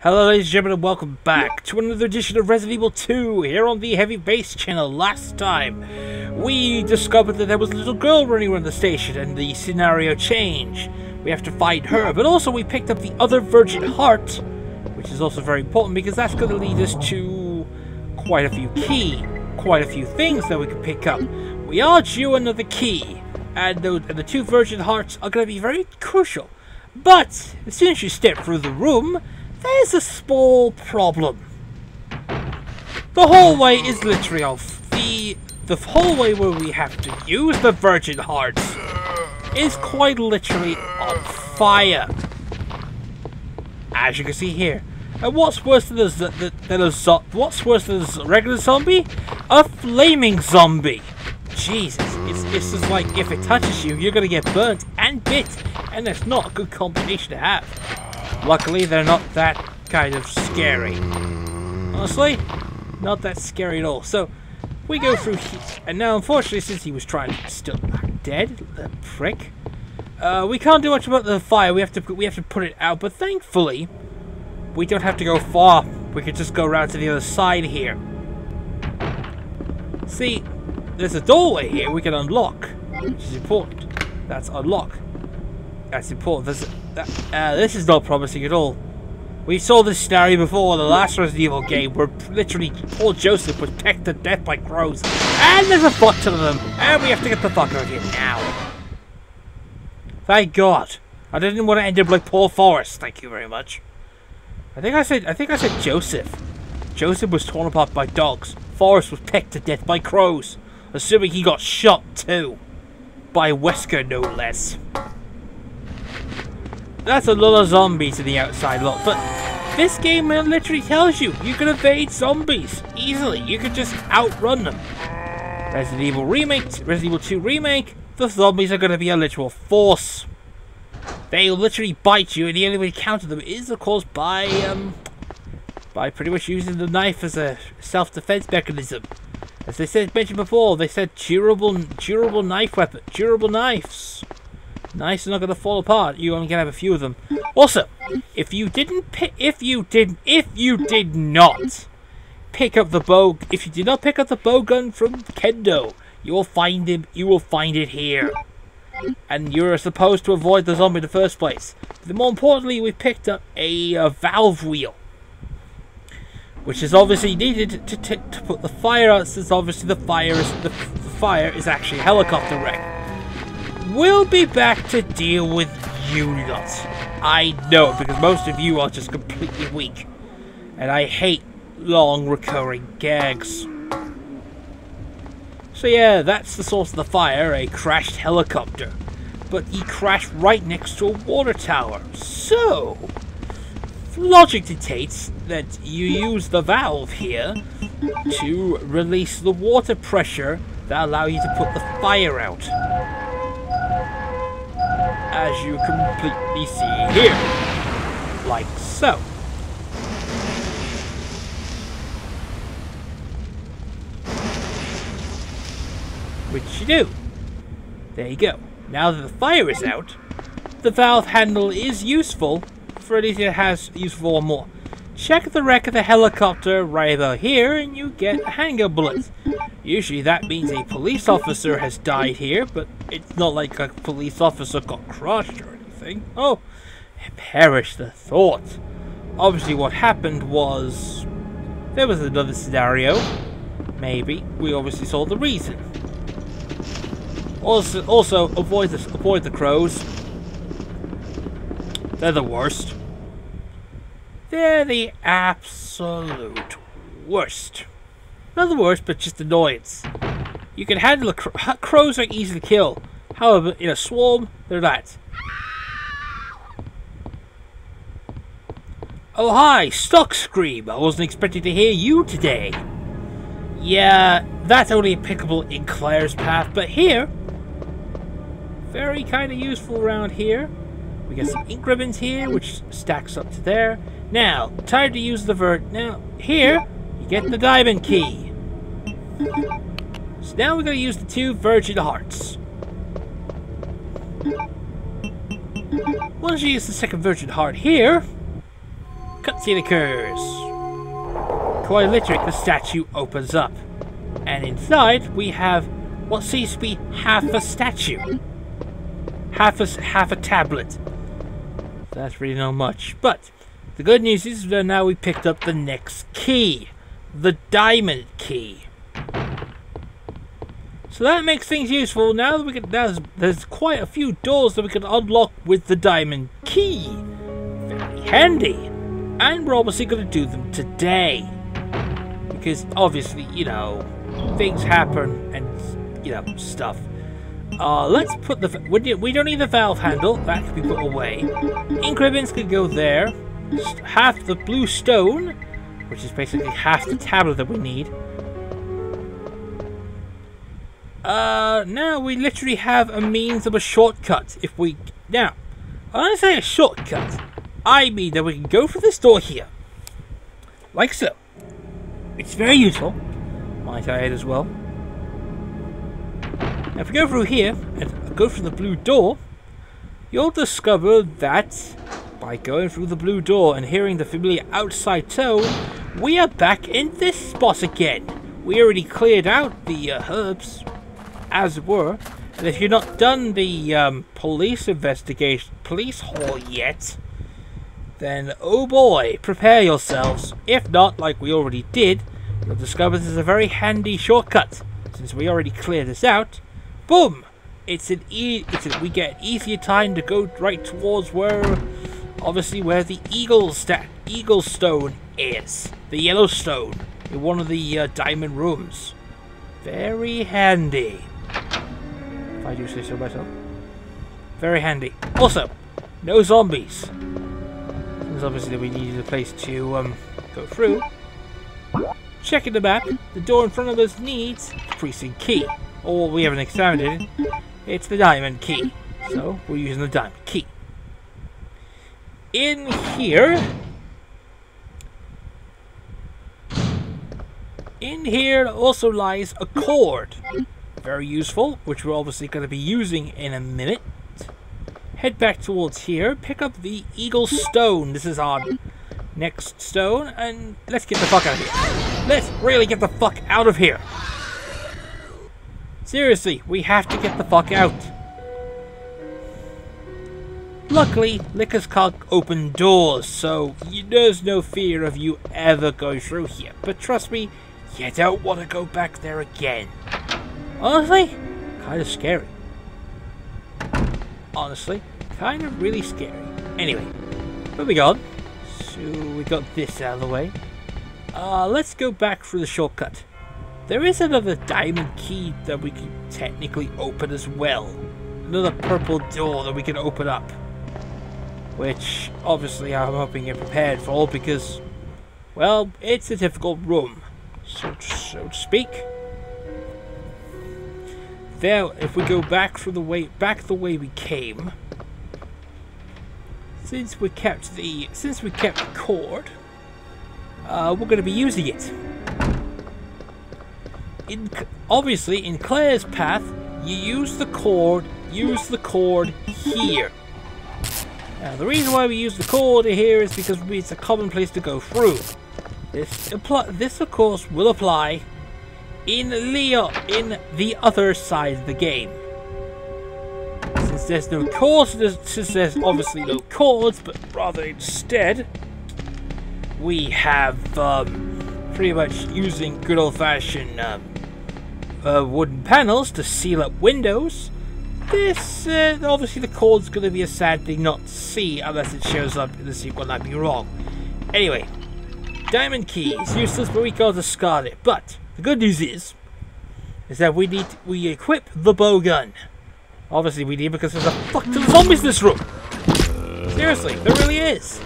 Hello ladies and gentlemen, and welcome back to another edition of Resident Evil 2 here on the Heavy Bass channel. Last time, we discovered that there was a little girl running around the station and the scenario changed. We have to find her, but also we picked up the other Virgin Heart, which is also very important because that's going to lead us to quite a few things that we can pick up. We are due another key, and the two Virgin Hearts are going to be very crucial. But as soon as you step through the room, there's a small problem. The hallway is literally off. The hallway where we have to use the Virgin Hearts is quite literally on fire, as you can see here. And what's worse than what's worse than a regular zombie? A flaming zombie. Jesus, it's just like if it touches you, you're gonna get burnt and bit, and that's not a good combination to have. Luckily, they're not that kind of scary. Honestly, not that scary at all. So, we go through here. And now, unfortunately, since he was trying to still not dead, the prick, we can't do much about the fire. We have to put it out. But thankfully, we don't have to go far. We can just go around to the other side here. See, there's a doorway here we can unlock, which is important. That's unlock. That's important. This is not promising at all. We saw this scenario before in the last Resident Evil game where literally poor Joseph was pecked to death by crows. And there's a butt ton of them. And we have to get the fuck out of here now. Thank God. I didn't want to end up like Paul Forrest. Thank you very much. I think I said Joseph. Joseph was torn apart by dogs. Forrest was pecked to death by crows. Assuming he got shot too. By Wesker, no less. That's a lot of zombies in the outside lot, but this game literally tells you can evade zombies easily. You can just outrun them. Resident Evil Remake, Resident Evil 2 Remake, the zombies are going to be a literal force. They'll literally bite you, and the only way to counter them is, of course, by pretty much using the knife as a self-defense mechanism. As they mentioned before, they said durable knife weapon, durable knives. Knives are not going to fall apart. You only can have a few of them. Also, if you did not pick up the bow gun from Kendo, you will find it here. And you're supposed to avoid the zombie in the first place. But more importantly, we picked up a valve wheel, which is obviously needed to put the fire out, since obviously the fire is actually a helicopter wreck. We'll be back to deal with you lot. I know, because most of you are just completely weak. And I hate long recurring gags. So yeah, that's the source of the fire, a crashed helicopter. But he crashed right next to a water tower. So, logic dictates that you use the valve here to release the water pressure that allow you to put the fire out. As you completely see here. Like so. Which you do. There you go. Now that the fire is out, the valve handle is useful for anything that has useful or more. Check the wreck of the helicopter right about here and you get a handgun bullet. Usually that means a police officer has died here, but it's not like a police officer got crushed or anything. Oh, perish the thought. Obviously what happened was there was another scenario. Maybe. We obviously saw the reason. Also avoid the crows. They're the worst. They're the absolute worst. Not the worst, but just annoyance. You can handle crows are easy to kill. However, in a swarm, they're not. Oh hi, Stock Scream. I wasn't expecting to hear you today. Yeah, that's only applicable in Claire's path, but here, very kind of useful around here. We got some ink ribbons here, which stacks up to there. Now, time to use the Now, here, you get the diamond key. So now we're going to use the two Virgin Hearts. Once you use the second Virgin Heart here, Cutscene occurs. Quite literally, the statue opens up. And inside, we have what seems to be half a statue. Half a tablet. That's really not much. But the good news is that now we picked up the next key. The diamond key. So that makes things useful. Now that we can, there's quite a few doors that we can unlock with the diamond key. Very handy. And we're obviously going to do them today. Because obviously, you know, things happen and, you know, stuff. Let's put the... We don't need the valve handle. That can be put away. Ink ribbons could go there. Half the blue stone, which is basically half the tablet that we need. Now we literally have a means of a shortcut. If we... Now, when I say a shortcut, I mean that we can go through this door here. Like so. It's very useful. Might I add as well. Now if we go through here, and go through the blue door, you'll discover that by going through the blue door and hearing the familiar outside tone, we are back in this spot again. We already cleared out the herbs, as it were. And if you've not done the police hall yet, then oh boy, prepare yourselves. If not, like we already did, you'll discover this is a very handy shortcut. Since we already cleared this out, boom! We get easier time to go right towards where, obviously, where the eagle stone is. The yellow stone in one of the diamond rooms. Very handy. If I do say so myself. Very handy. Also, no zombies. Because obviously we needed a place to go through. Checking the map, the door in front of us needs the precinct key. Or we haven't examined it. It's the diamond key. So we're using the diamond key. In here also lies a cord. Very useful, which we're obviously going to be using in a minute. Head back towards here, pick up the eagle stone. This is our next stone, and let's get the fuck out of here. Let's really get the fuck out of here. Seriously, we have to get the fuck out. Luckily, lickers can't open doors, so there's no fear of you ever going through here. But trust me, you don't want to go back there again. Honestly, kind of scary. Honestly, kind of really scary. Anyway, moving on. So we got this out of the way. Let's go back through the shortcut. There is another diamond key that we can technically open as well. Another purple door that we can open up. Which, obviously, I'm hoping you're prepared for because, well, it's a difficult room, so to speak. There, if we go back the way we came, since we kept the cord, we're going to be using it. Obviously, in Claire's path, you use the cord here. Now, the reason why we use the cord here is because it's a common place to go through. This of course, will apply in the other side of the game. Since there's no cords, since there's obviously no cords, but rather instead, we have pretty much using good old-fashioned wooden panels to seal up windows. This, obviously the cord's going to be a sad thing not to see unless it shows up in the sequel, I'd be wrong. Anyway, diamond key is useless, but we can't discard it. But the good news is that we equip the bow gun. Obviously we need because there's a fuck ton of zombies in this room. Seriously, there really is.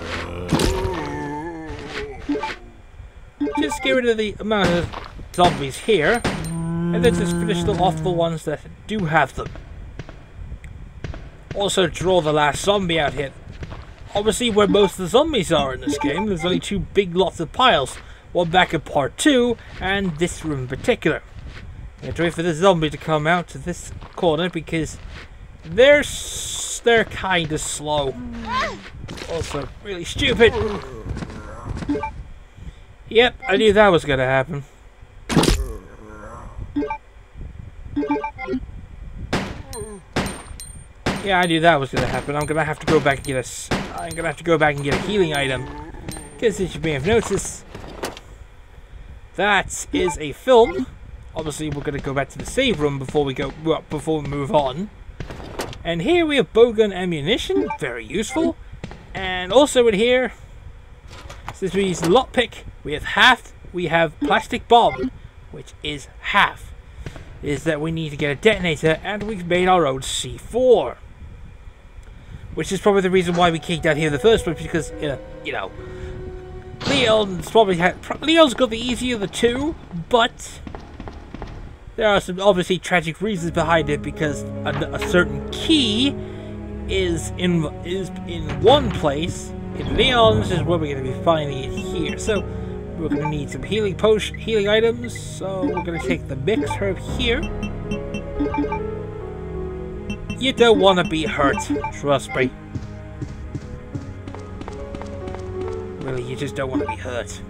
Just get rid of the amount of zombies here, and then just finish them off the ones that do have them. Also draw the last zombie out here. Obviously where most of the zombies are in this game, there's only two big lots of piles. One back in part 2, and this room in particular. You have to wait for this zombie to come out to this corner because they're kind of slow. Also really stupid. Yep, I knew that was gonna happen. Yeah, I knew that was gonna happen. I'm gonna have to go back and get a healing item. Because as you may have noticed, that is a film. Obviously, we're gonna go back to the save room before we move on. And here we have bowgun ammunition, very useful. And also in here, since we use the lockpick, we have plastic bomb, which is half. Is that we need to get a detonator, and we've made our own C4. Which is probably the reason why we kicked out here in the first place, because, you know, Leon's got the easier of the two, but there are some obviously tragic reasons behind it, because a certain key is in one place. In Leon's is where we're going to be finding it here. So we're going to need some healing items. So we're going to take the mix herb here. You don't want to be hurt, trust me. Really, you just don't want to be hurt.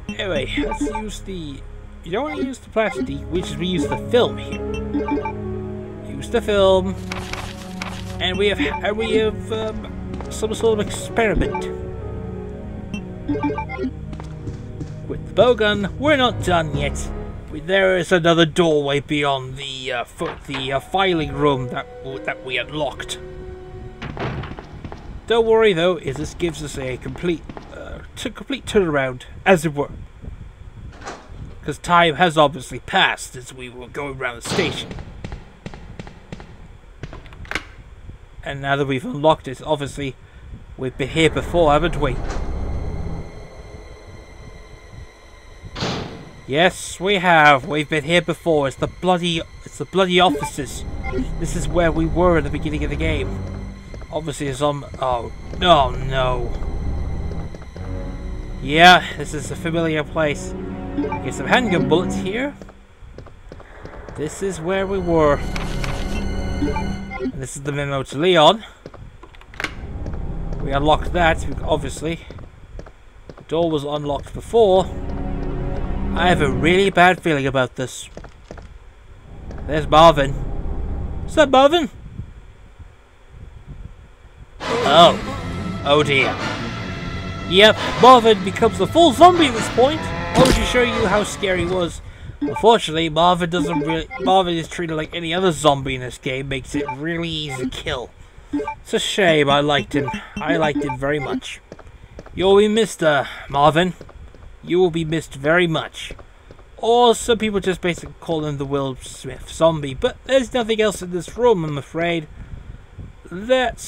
Anyway, let's use the... You don't want to use the plastic, we use the film here. Use the film. And we have some sort of experiment. With the bowgun, we're not done yet. There is another doorway beyond the filing room that we unlocked. Don't worry though, this gives us a complete turnaround, as it were. Because time has obviously passed as we were going around the station. And now that we've unlocked it, obviously, we've been here before, haven't we? Yes, we have. We've been here before. It's the bloody offices. This is where we were at the beginning of the game. Obviously, oh no. Yeah, this is a familiar place. Get some handgun bullets here. This is where we were. And this is the memo to Leon. We unlocked that, obviously. The door was unlocked before. I have a really bad feeling about this. There's Marvin. What's up, Marvin? Oh dear. Yep, Marvin becomes a full zombie at this point. I wanted to show you how scary he was. Unfortunately, Marvin is treated like any other zombie in this game, makes it really easy to kill. It's a shame. I liked him. I liked him very much. You'll be missed, Marvin. You will be missed very much. Or some people just basically call him the Will Smith zombie, but there's nothing else in this room, I'm afraid. That's